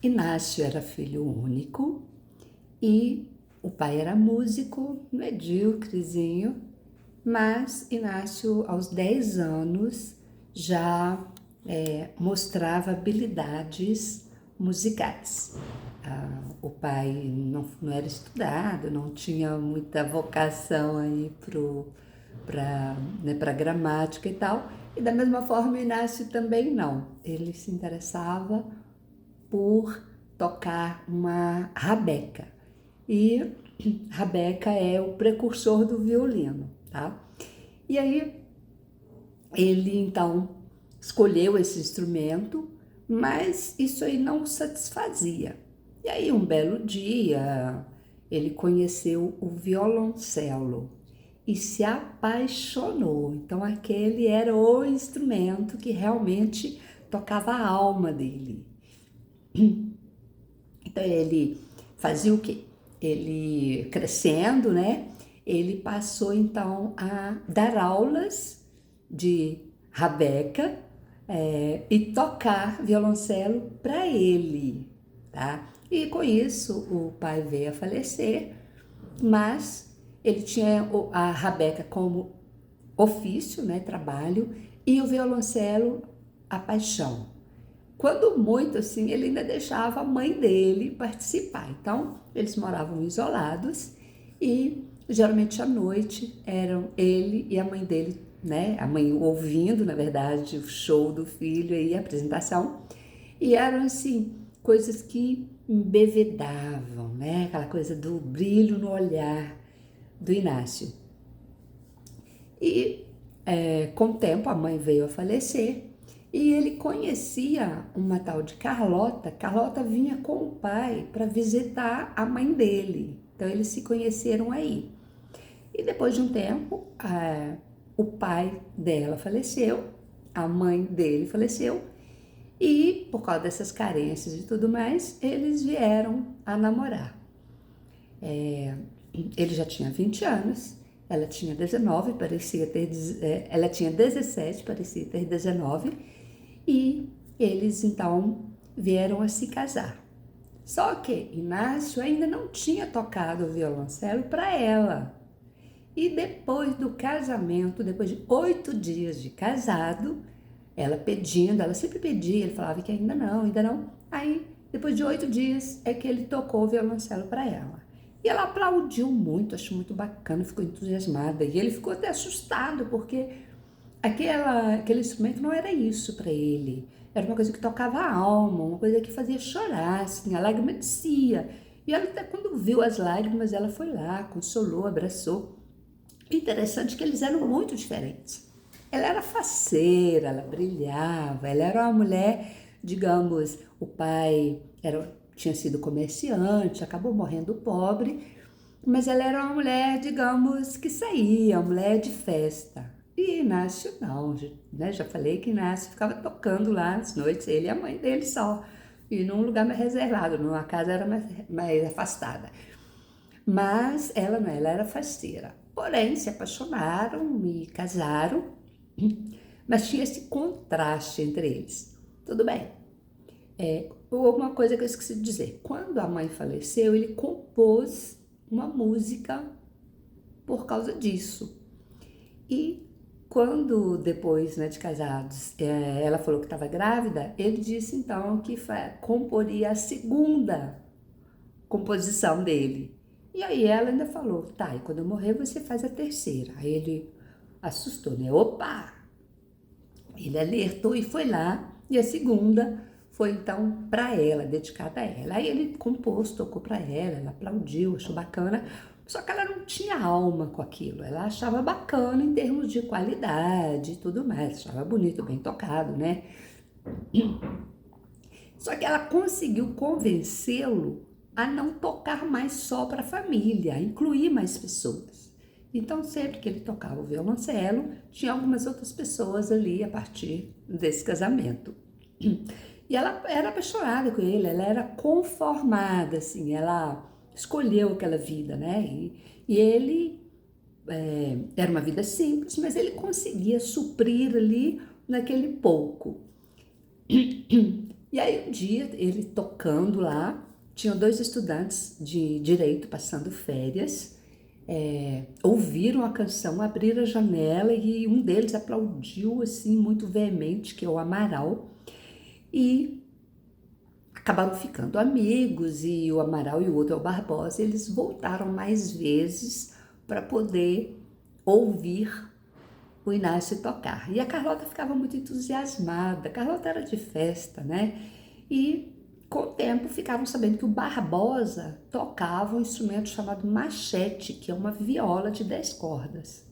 Inácio era filho único e o pai era músico, medíocrezinho, mas Inácio, aos 10 anos, já mostrava habilidades musicais. O pai não era estudado, não tinha muita vocação aí para gramática e tal, e da mesma forma o Inácio também não. Ele se interessava por tocar uma rabeca. E rabeca é o precursor do violino, tá? E aí ele então escolheu esse instrumento, mas isso aí não o satisfazia. E aí um belo dia ele conheceu o violoncelo e se apaixonou. Então aquele era o instrumento que realmente tocava a alma dele. Então ele fazia o quê? Ele crescendo, né? Ele passou então a dar aulas de rabeca e tocar violoncelo para ele, tá? E com isso o pai veio a falecer, mas ele tinha a rabeca como ofício, né, trabalho, e o violoncelo a paixão. Quando muito, assim, ele ainda deixava a mãe dele participar. Então, eles moravam isolados e geralmente à noite eram ele e a mãe dele, né? A mãe ouvindo, na verdade, o show do filho e a apresentação. E eram, assim, coisas que embevedavam, né? Aquela coisa do brilho no olhar do Inácio. E com o tempo a mãe veio a falecer e ele conhecia uma tal de Carlota. Carlota vinha com o pai para visitar a mãe dele. Então eles se conheceram aí. E depois de um tempo, o pai dela faleceu, a mãe dele faleceu e por causa dessas carências e tudo mais, eles vieram a namorar. Ele já tinha 20 anos, ela tinha 19, parecia ter, ela tinha 17, parecia ter 19, e eles então vieram a se casar. Só que Inácio ainda não tinha tocado o violoncelo para ela. E depois do casamento, depois de 8 dias de casado, ela pedindo, ela sempre pedia, ele falava que ainda não, ainda não. Aí, depois de 8 dias, é que ele tocou o violoncelo para ela. E ela aplaudiu muito, achou muito bacana, ficou entusiasmada. E ele ficou até assustado, porque aquele instrumento não era isso para ele. Era uma coisa que tocava a alma, uma coisa que fazia chorar, assim, a lágrima descia. E ela até quando viu as lágrimas, ela foi lá, consolou, abraçou. Interessante que eles eram muito diferentes. Ela era faceira, ela brilhava, ela era uma mulher, digamos, o pai tinha sido comerciante, acabou morrendo pobre, mas ela era uma mulher, digamos, que saía, uma mulher de festa. E Inácio não, né? Já falei que Inácio ficava tocando lá nas noites, ele e a mãe dele só, e num lugar mais reservado, numa casa era mais afastada. Mas ela não, ela era faceira. Porém, se apaixonaram e casaram, mas tinha esse contraste entre eles. Tudo bem. Uma coisa que eu esqueci de dizer: quando a mãe faleceu, ele compôs uma música por causa disso. E quando depois, né, de casados, ela falou que estava grávida, ele disse então que comporia a segunda composição dele. E aí ela ainda falou, tá, e quando eu morrer você faz a terceira. Aí ele assustou, né? Opa! Ele alertou e foi lá, e a segunda foi então para ela, dedicada a ela. Aí ele compôs, tocou para ela aplaudiu, achou bacana, só que ela não tinha alma com aquilo, ela achava bacana em termos de qualidade e tudo mais, achava bonito, bem tocado, né? Só que ela conseguiu convencê-lo a não tocar mais só para a família, a incluir mais pessoas. Então, sempre que ele tocava o violoncelo, tinha algumas outras pessoas ali a partir desse casamento. E ela era apaixonada com ele, ela era conformada, assim, ela escolheu aquela vida, né? E ele era uma vida simples, mas ele conseguia suprir ali naquele pouco. E aí um dia, ele tocando lá, tinham dois estudantes de direito passando férias, ouviram a canção, abriram a janela e um deles aplaudiu assim muito veemente, que é o Amaral, e acabaram ficando amigos, e o Amaral e o outro é o Barbosa, eles voltaram mais vezes para poder ouvir o Inácio tocar. E a Carlota ficava muito entusiasmada, a Carlota era de festa, né? E com o tempo ficavam sabendo que o Barbosa tocava um instrumento chamado machete, que é uma viola de 10 cordas.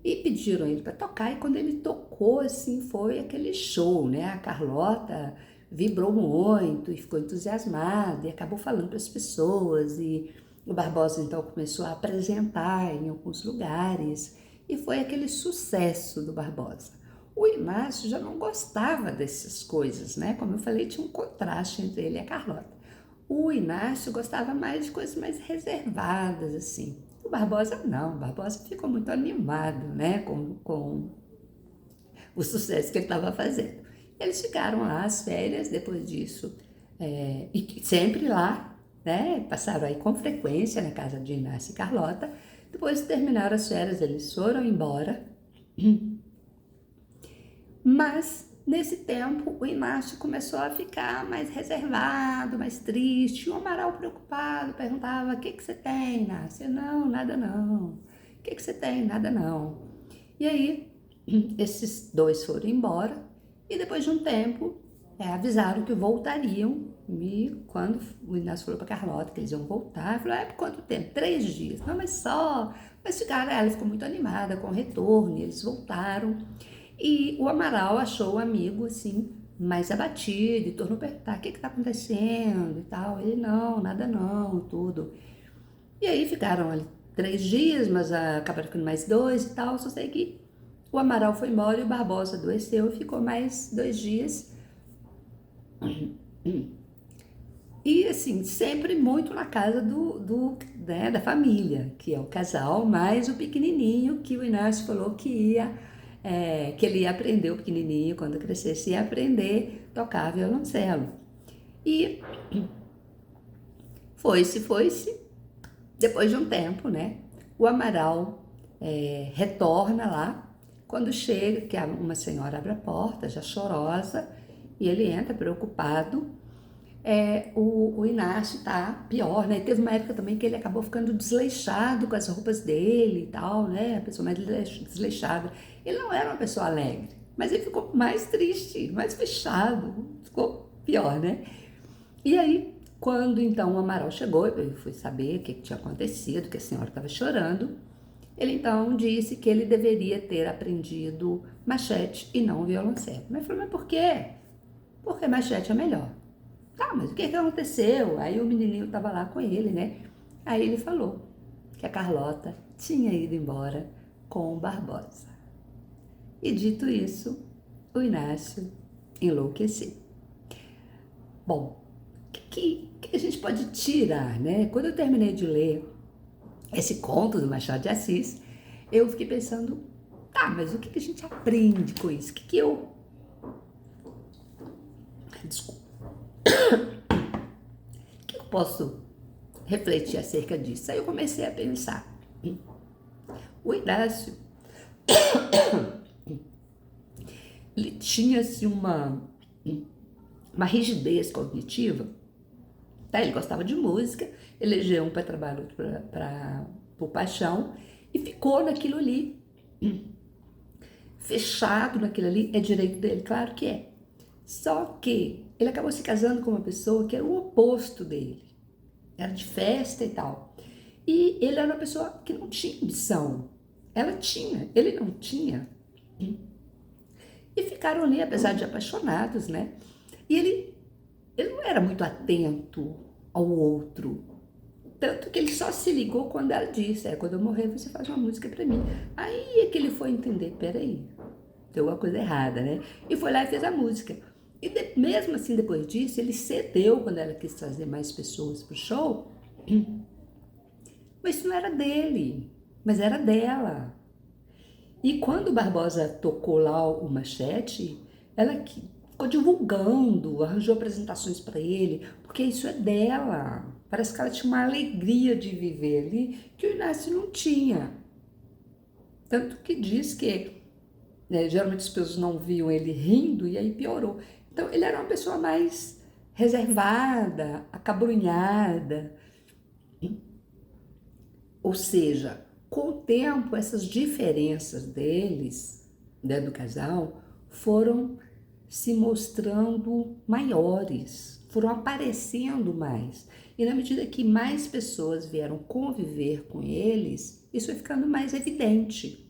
E pediram ele para tocar, e quando ele tocou, assim, foi aquele show, né? A Carlota vibrou muito e ficou entusiasmada e acabou falando para as pessoas, e o Barbosa então começou a apresentar em alguns lugares, e foi aquele sucesso do Barbosa. O Inácio já não gostava dessas coisas, né? Como eu falei, tinha um contraste entre ele e a Carlota. O Inácio gostava mais de coisas mais reservadas, assim. O Barbosa não, o Barbosa ficou muito animado, né, com o sucesso que ele estava fazendo. Eles ficaram lá as férias depois disso, e sempre lá, né, passaram aí com frequência na casa de Inácio e Carlota. Depois terminaram as férias, eles foram embora, mas nesse tempo o Inácio começou a ficar mais reservado, mais triste. O Amaral, preocupado, perguntava: o que você tem, Inácio? Não, nada não. O que você tem? Nada não. E aí esses dois foram embora, e depois de um tempo avisaram que voltariam. E quando o Inácio falou para Carlota que eles iam voltar, falou: por quanto tempo? 3 dias. Não, mas só. Mas ficaram, ela ficou muito animada com o retorno, e eles voltaram. E o Amaral achou o amigo assim mais abatido, e tornou a perguntar: o que está acontecendo e tal. Ele: não, nada não, tudo. E aí ficaram ali 3 dias, mas acabaram ficando mais 2 e tal. Só sei que o Amaral foi embora e o Barbosa adoeceu e ficou mais 2 dias. E assim, sempre muito na casa né, da família, que é o casal, mais o pequenininho, que o Inácio falou que que ele ia aprender, o pequenininho, quando crescesse, ia aprender a tocar violoncelo. E foi-se. Depois de um tempo, né, o Amaral retorna lá. Quando chega, que uma senhora abre a porta, já chorosa, e ele entra preocupado. O Inácio tá pior, né? Teve uma época também que ele acabou ficando desleixado com as roupas dele e tal, né? A pessoa mais desleixada. Ele não era uma pessoa alegre, mas ele ficou mais triste, mais fechado, ficou pior, né? E aí, quando então o Amaral chegou, eu fui saber o que tinha acontecido, que a senhora estava chorando. Ele então disse que ele deveria ter aprendido machete e não violoncelo. Mas eu falei: mas por quê? Porque machete é melhor. Tá, mas o que aconteceu? Aí o menininho estava lá com ele, né? Aí ele falou que a Carlota tinha ido embora com o Barbosa. E dito isso, o Inácio enlouqueceu. Bom, o que a gente pode tirar, né? Quando eu terminei de ler esse conto do Machado de Assis, eu fiquei pensando: tá, mas o que a gente aprende com isso? Desculpa. O que eu posso refletir acerca disso? Aí eu comecei a pensar. O Inácio, ele tinha assim, uma rigidez cognitiva, tá? Ele gostava de música, elegeu um para trabalho, por paixão, e ficou naquilo ali, fechado naquilo ali. É direito dele, claro que é. Só que ele acabou se casando com uma pessoa que era o oposto dele, era de festa e tal. E ele era uma pessoa que não tinha ambição. Ela tinha, ele não tinha. E ficaram ali, apesar de apaixonados, né? E ele não era muito atento ao outro. Tanto que ele só se ligou quando ela disse: quando eu morrer você faz uma música pra mim. Aí é que ele foi entender: peraí, tem alguma coisa errada, né? E foi lá e fez a música. E mesmo assim, depois disso, ele cedeu quando ela quis trazer mais pessoas pro show. Mas isso não era dele, mas era dela. E quando o Barbosa tocou lá o machete, ela ficou divulgando, arranjou apresentações para ele, porque isso é dela. Parece que ela tinha uma alegria de viver ali que o Inácio não tinha. Tanto que diz que, né, geralmente as pessoas não viam ele rindo e aí piorou. Então ele era uma pessoa mais reservada, acabrunhada. Ou seja, com o tempo essas diferenças deles, né, do casal, foram se mostrando maiores, foram aparecendo mais. E na medida que mais pessoas vieram conviver com eles, isso foi ficando mais evidente.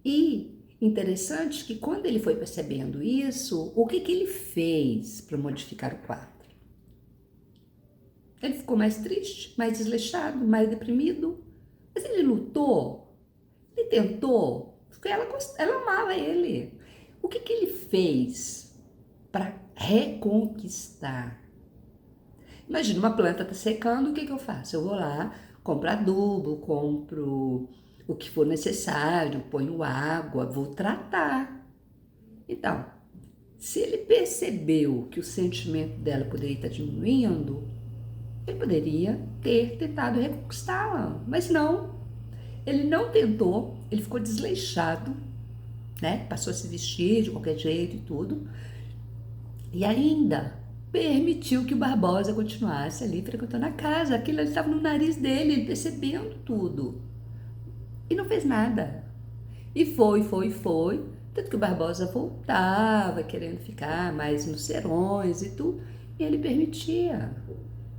E interessante que quando ele foi percebendo isso, o que ele fez para modificar o quadro? Ele ficou mais triste, mais desleixado, mais deprimido. Mas ele lutou, ele tentou, porque ela amava ele. O que ele fez para reconquistar? Imagina, uma planta está secando, o que eu faço? Eu vou lá, compro adubo, compro o que for necessário, ponho água, vou tratar. Então, se ele percebeu que o sentimento dela poderia estar diminuindo, ele poderia ter tentado reconquistá-la, mas não. Ele não tentou, ele ficou desleixado, né? Passou a se vestir de qualquer jeito e tudo. E ainda permitiu que o Barbosa continuasse ali frequentando a casa. Aquilo estava no nariz dele, ele percebendo tudo. E não fez nada. E foi. Tanto que o Barbosa voltava querendo ficar mais nos serões e tudo. E ele permitia.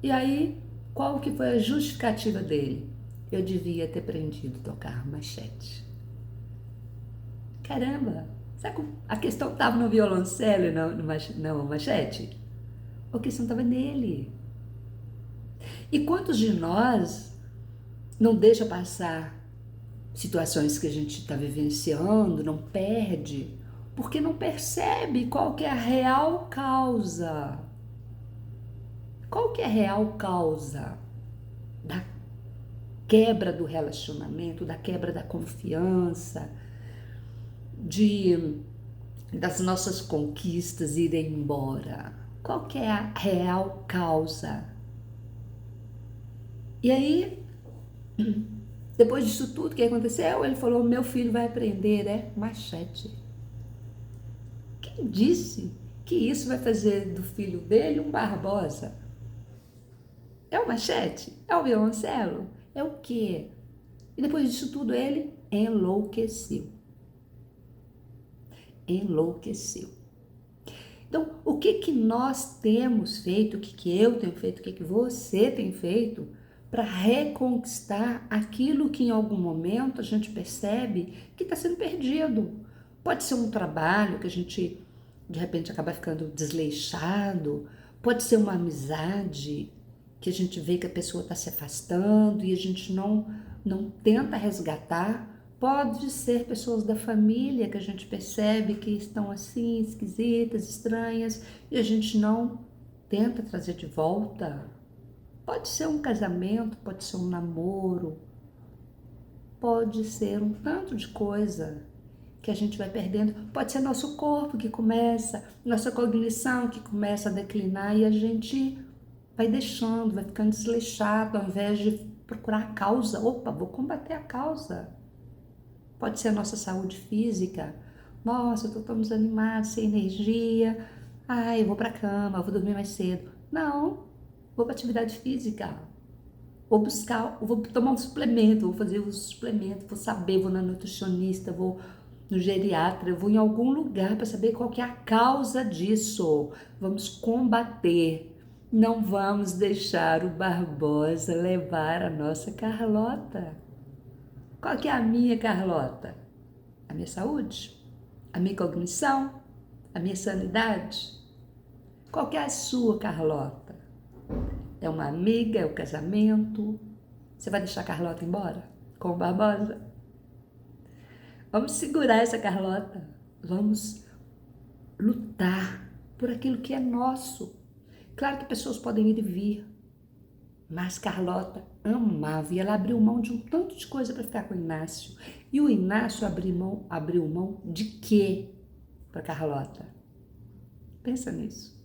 E aí, qual que foi a justificativa dele? Eu devia ter aprendido a tocar machete. Caramba! Sabe, a questão estava no violoncelo e no machete? A questão estava nele. E quantos de nós não deixa passar situações que a gente está vivenciando, não perde, porque não percebe qual que é a real causa? Qual que é a real causa da quebra do relacionamento, da quebra da confiança, das nossas conquistas irem embora? Qual que é a real causa? E aí, depois disso tudo que aconteceu, ele falou: meu filho vai aprender, machete. Quem disse que isso vai fazer do filho dele um Barbosa? É o machete? É o violoncelo? É o quê? E depois disso tudo ele enlouqueceu. Enlouqueceu. Então, o que nós temos feito, o que eu tenho feito, o que você tem feito para reconquistar aquilo que em algum momento a gente percebe que está sendo perdido? Pode ser um trabalho que a gente de repente acaba ficando desleixado, pode ser uma amizade que a gente vê que a pessoa está se afastando e a gente não tenta resgatar. Pode ser pessoas da família que a gente percebe que estão assim, esquisitas, estranhas, e a gente não tenta trazer de volta. Pode ser um casamento, pode ser um namoro, pode ser um tanto de coisa que a gente vai perdendo. Pode ser nosso corpo que começa, nossa cognição que começa a declinar e a gente vai deixando, vai ficando desleixado ao invés de procurar a causa. Opa, vou combater a causa. Pode ser a nossa saúde física. Nossa, eu tô tão desanimada, sem energia. Ai, eu vou pra cama, vou dormir mais cedo. Não, vou pra atividade física. Vou tomar um suplemento, vou fazer um suplemento, vou saber, vou na nutricionista, vou no geriatra, eu vou em algum lugar para saber qual que é a causa disso. Vamos combater. Não vamos deixar o Barbosa levar a nossa Carlota. Qual que é a minha Carlota? A minha saúde? A minha cognição? A minha sanidade? Qual que é a sua Carlota? É uma amiga? É o casamento? Você vai deixar a Carlota embora com o Barbosa? Vamos segurar essa Carlota. Vamos lutar por aquilo que é nosso. Claro que pessoas podem ir e vir, mas Carlota amava e ela abriu mão de um tanto de coisa para ficar com o Inácio. E o Inácio abriu mão de quê para Carlota? Pensa nisso.